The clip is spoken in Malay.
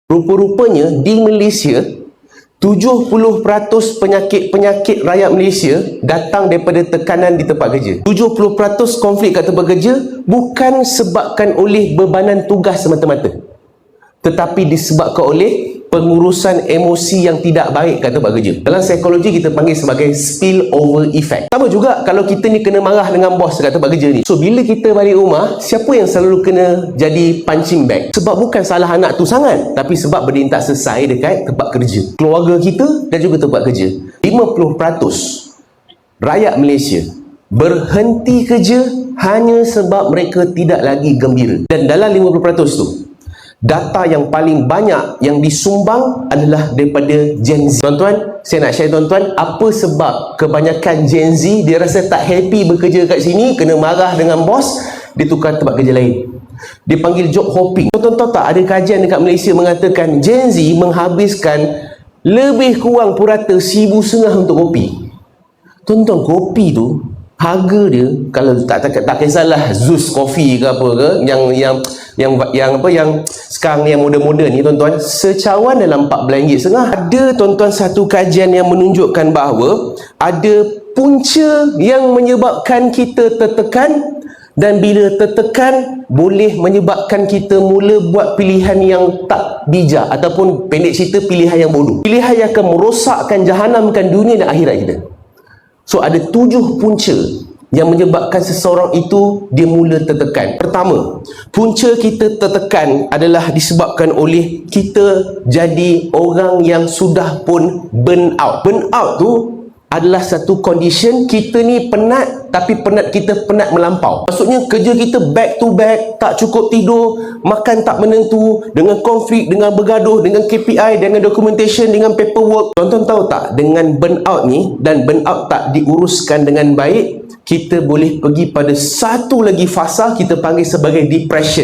Rupa-rupanya di Malaysia 70% penyakit-penyakit rakyat Malaysia datang daripada tekanan di tempat kerja. 70% konflik kat tempat kerja bukan sebabkan oleh bebanan tugas semata-mata, tetapi disebabkan oleh pengurusan emosi yang tidak baik kat tempat kerja. Dalam psikologi kita panggil sebagai spillover effect. Sama juga kalau kita ni kena marah dengan bos kat tempat kerja ni. So bila kita balik rumah, siapa yang selalu kena jadi punching bag? Sebab bukan salah anak tu sangat, tapi sebab benda tak selesai dekat tempat kerja, keluarga kita dan juga tempat kerja. 50% rakyat Malaysia berhenti kerja hanya sebab mereka tidak lagi gembira. Dan dalam 50% tu, data yang paling banyak yang disumbang adalah daripada Gen Z. Tuan-tuan, saya nak share tuan-tuan apa sebab kebanyakan Gen Z dia rasa tak happy bekerja kat sini, kena marah dengan bos, dia tukar tempat kerja lain. Dia panggil job hopping. Tuan-tuan tahu tak, ada kajian dekat Malaysia mengatakan Gen Z menghabiskan lebih kurang purata RM1,500 untuk kopi. Tuan-tuan, kopi tu harga dia, kalau tak kisahlah Zeus Coffee ke apa ke, yang sekarang ni yang moden-moden ni tuan-tuan, secawan dalam RM14.5. Ada tuan-tuan satu kajian yang menunjukkan bahawa ada punca yang menyebabkan kita tertekan, dan bila tertekan boleh menyebabkan kita mula buat pilihan yang tak bijak, ataupun pendek cerita pilihan yang bodoh, pilihan yang akan merosakkan, jahanamkan dunia dan akhirat kita. So ada 7 punca yang menyebabkan seseorang itu dia mula tertekan. Pertama, punca kita tertekan adalah disebabkan oleh kita jadi orang yang sudah pun burn out. Burn out tu adalah satu condition kita ni penat, tapi penat kita penat melampau. Maksudnya kerja kita back to back, tak cukup tidur, makan tak menentu, dengan konflik, dengan bergaduh, dengan KPI, dengan documentation, dengan paperwork. Tuan-tuan tahu tak, dengan burnout ni dan burnout tak diuruskan dengan baik, kita boleh pergi pada satu lagi fasa kita panggil sebagai depression.